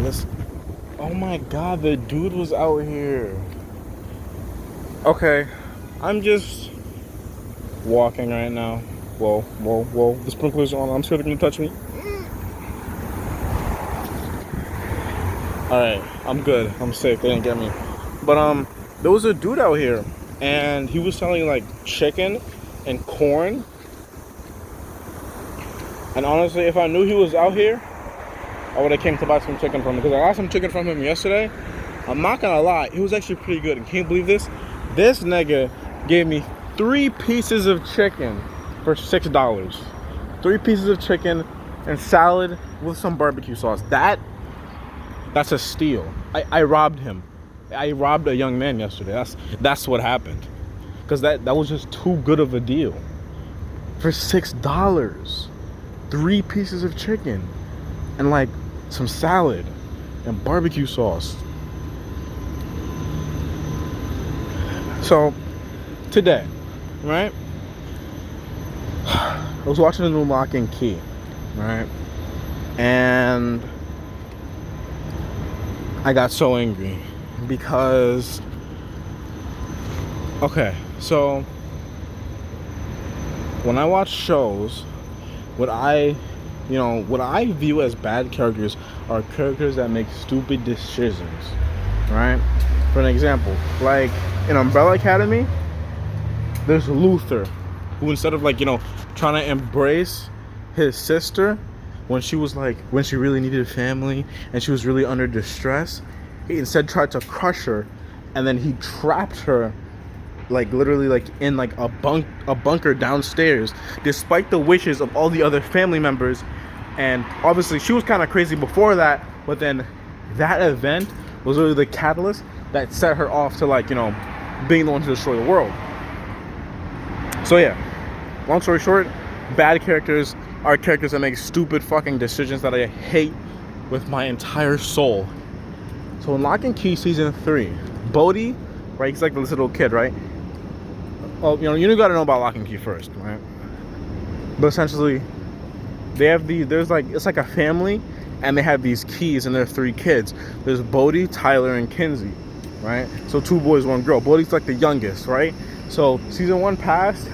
Let's. Oh my God, the dude was out here. Okay, I'm just walking right now. Whoa, whoa, whoa. The sprinklers are on. I'm sure they're gonna touch me. Alright, I'm good. I'm safe. They didn't get me. But there was a dude out here and he was selling like chicken and corn. And honestly, if I knew he was out here, I would have came to buy some chicken from him because I got some chicken from him yesterday. I'm not gonna lie, it was actually pretty good. And can you believe this? This nigga gave me 3 pieces of chicken for $6. 3 pieces of chicken and salad with some barbecue sauce. That's a steal. I robbed him. I robbed a young man yesterday. That's what happened. Because that was just too good of a deal. For $6. 3 pieces of chicken and like some salad and barbecue sauce. So today, right? I was watching the new Lock and Key, right? And I got so angry because, okay, so when I watch shows, what I view as bad characters are characters that make stupid decisions, right? For an example, like in Umbrella Academy, there's Luther, who instead of trying to embrace his sister when she really needed family and she was really under distress, he instead tried to crush her, and then he trapped her literally in a bunker downstairs, despite the wishes of all the other family members. And obviously she was kind of crazy before that, but then that event was really the catalyst that set her off to being the one to destroy the world. So yeah, long story short, bad characters are characters that make stupid fucking decisions that I hate with my entire soul. So in Lock and Key season 3, Bodhi, right, he's like this little kid, right? Well, you gotta know about Lock and Key first, right? But essentially, they have it's like a family, and they have these keys, and there are 3 kids. There's Bodhi, Tyler, and Kinsey, right? So 2 boys, 1 girl. Bodhi's like the youngest, right? So season 1 passed.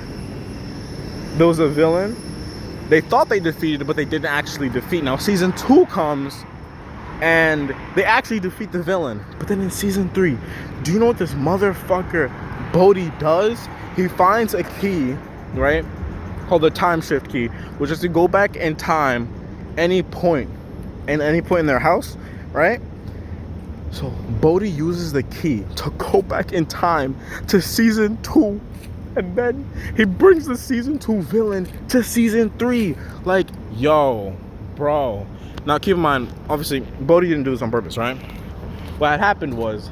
There was a villain. They thought they defeated it, but they didn't actually defeat. Now season 2 comes, and they actually defeat the villain. But then in season 3, do you know what this motherfucker Bodhi does? He finds a key, right, called the time shift key, which is to go back in time any point in their house, right? So Bodhi uses the key to go back in time to season 2, and then he brings the season 2 villain to season 3. Like, yo, bro. Now keep in mind, obviously Bodhi didn't do this on purpose, right? What had happened was,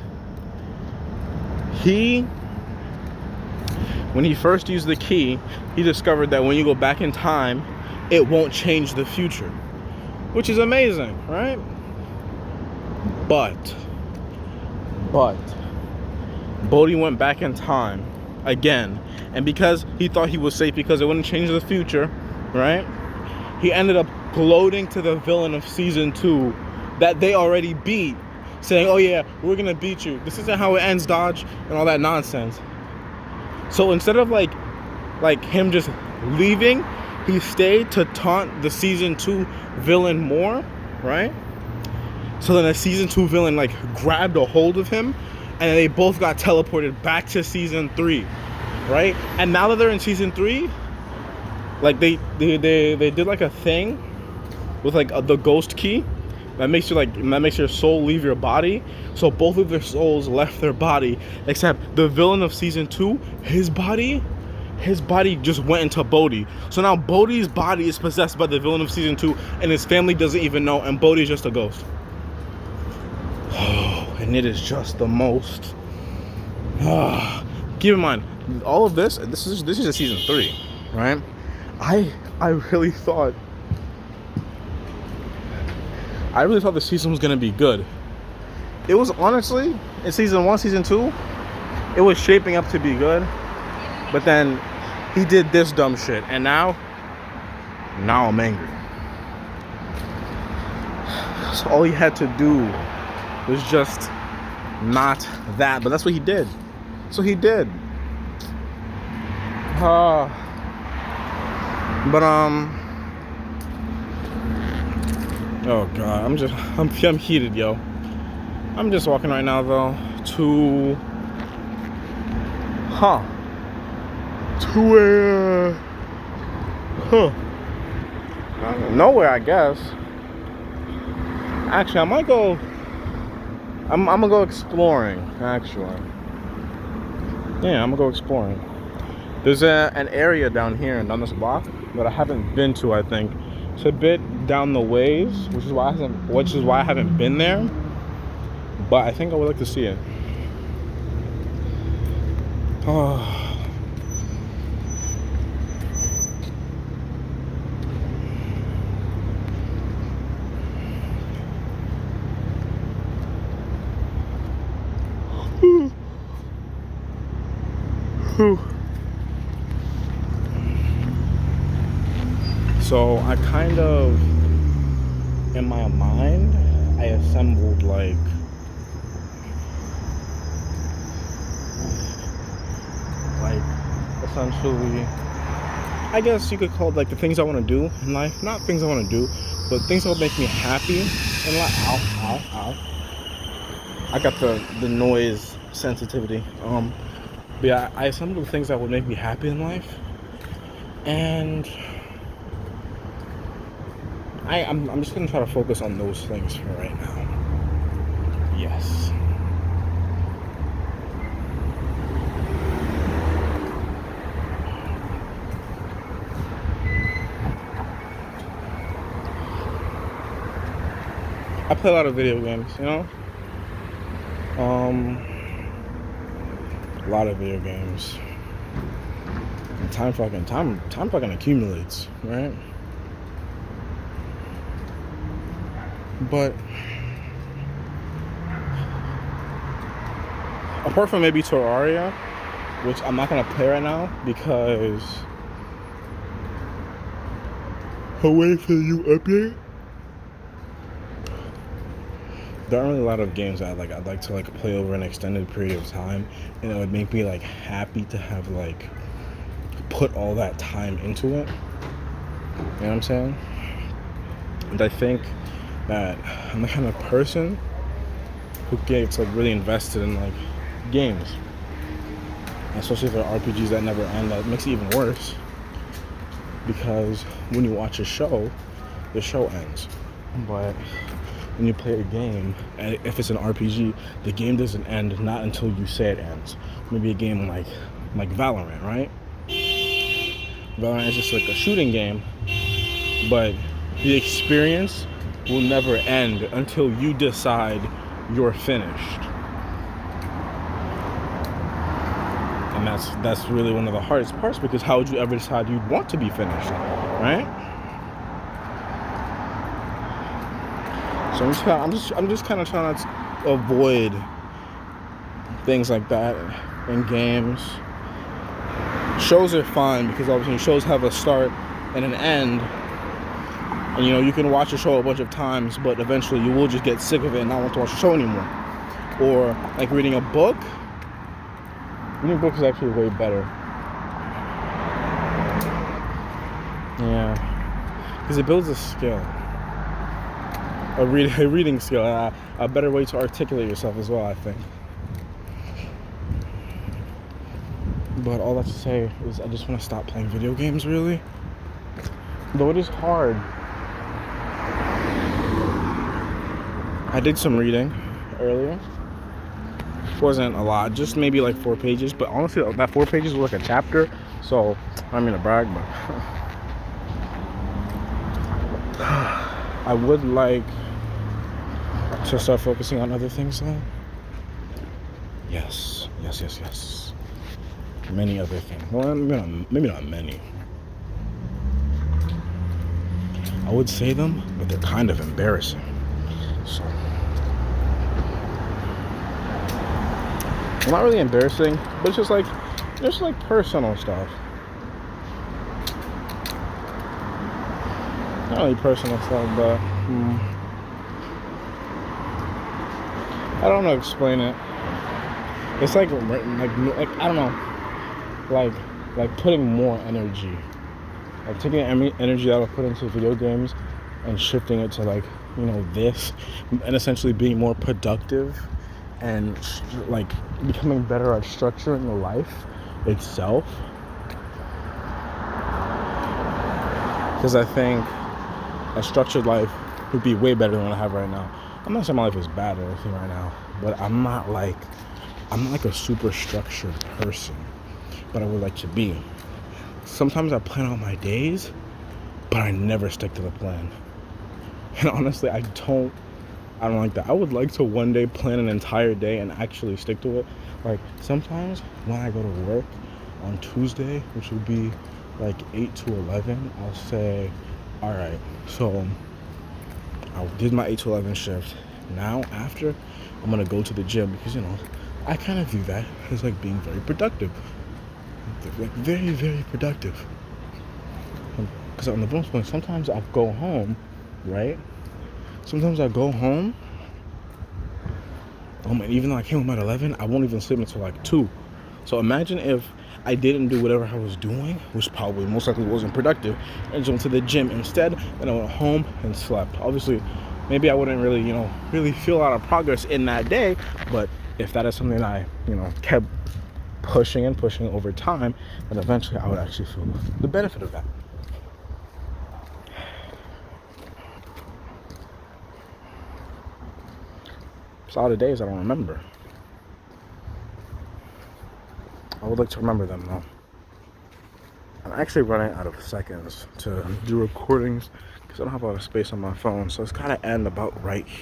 when he first used the key, he discovered that when you go back in time, it won't change the future, which is amazing, right? But Bodhi went back in time again, and because he thought he was safe because it wouldn't change the future, right? He ended up gloating to the villain of season 2 that they already beat, saying, "Oh yeah, we're gonna beat you. This isn't how it ends, Dodge," and all that nonsense. So instead of like him just leaving, he stayed to taunt the season 2 villain more, right? So then the season 2 villain grabbed a hold of him, and they both got teleported back to season 3, right? And now that they're in season 3, they did a thing with the ghost key that makes your soul leave your body. So both of their souls left their body, except the villain of season 2, his body just went into Bodhi. So now Bodhi's body is possessed by the villain of season 2, and his family doesn't even know, and Bodhi's just a ghost. Oh, and it is just the most. Keep in mind, all of this is just season 3, right? I really thought the season was gonna be good. It was, honestly, in season 1, season 2, it was shaping up to be good. But then he did this dumb shit, and now I'm angry. So all he had to do was just not that, but that's what he did. So he did. But oh god, I'm heated, yo. I'm just walking right now though to nowhere, I guess. Actually, I might go. I'm gonna go exploring. Actually, yeah, I'm gonna go exploring. There's an area down here and down this block that I haven't been to. I think it's a bit down the ways, which is why I haven't been there. But I think I would like to see it. Oh. So I kind of, in my mind, I assembled like essentially, I guess you could call it like the things I want to do in life. Not things I want to do, but things that will make me happy in life. Ow. I got the noise sensitivity. But yeah, I assembled the things that would make me happy in life. And I'm just gonna try to focus on those things for right now. Yes. I play a lot of video games, you know? A lot of video games. And time fucking accumulates, right? But apart from maybe Terraria, which I'm not gonna play right now because I'm waiting for the new update. There aren't really a lot of games that I'd like to like play over an extended period of time, and it would make me like happy to have like put all that time into it. You know what I'm saying? And I think that I'm the kind of person who gets like really invested in like games, especially if they're RPGs that never end. That makes it even worse because when you watch a show, the show ends. But when you play a game, and if it's an RPG, the game doesn't end not until you say it ends. Maybe a game like Valorant, right? Valorant is just like a shooting game, but the experience will never end until you decide you're finished. And that's really one of the hardest parts, because how would you ever decide you'd want to be finished, right? So I'm just kind of trying to avoid things like that in games. Shows are fun because obviously shows have a start and an end. And you know, you can watch a show a bunch of times, but eventually you will just get sick of it and not want to watch the show anymore. Or like reading a book. Reading a book is actually way better. Yeah, because it builds a skill. A reading skill, a better way to articulate yourself as well, I think. But all that to say is I just want to stop playing video games, really. Though it is hard. I did some reading earlier. Wasn't a lot, just maybe like 4 pages. But honestly, that 4 pages was like a chapter. So, I don't mean to brag, but I would like to start focusing on other things though. Yes. Many other things. Well, maybe not many. I would say them, but they're kind of embarrassing. So, well, not really embarrassing, but it's just like personal stuff. Not really personal stuff, but I don't know how to explain it. It's like I don't know, like putting more energy, like taking energy that I put into video games and shifting it to like, this, and essentially being more productive and like becoming better at structuring life itself. Because I think a structured life would be way better than what I have right now. I'm not saying my life is bad or anything right now, but I'm not like a super structured person, but I would like to be. Sometimes I plan out my days, but I never stick to the plan. And honestly, I don't like that. I would like to one day plan an entire day and actually stick to it. Like sometimes when I go to work on Tuesday, which would be like 8 to 11, I'll say, all right, so I did my 8 to 11 shift. Now after, I'm gonna go to the gym because I kind of view that as like being very productive, like very, very productive. Because on the bonus point, sometimes I go home, right? Sometimes I go home, and even though I came home at 11, I won't even sleep until like 2. So imagine if I didn't do whatever I was doing, which probably most likely wasn't productive, and went to the gym instead, and I went home and slept. Obviously, maybe I wouldn't really feel a lot of progress in that day, but if that is something I, kept pushing over time, then eventually I would actually feel the benefit of that. So all the days I don't remember. I would like to remember them though. I'm actually running out of seconds to do recordings because I don't have a lot of space on my phone, so it's gotta end about right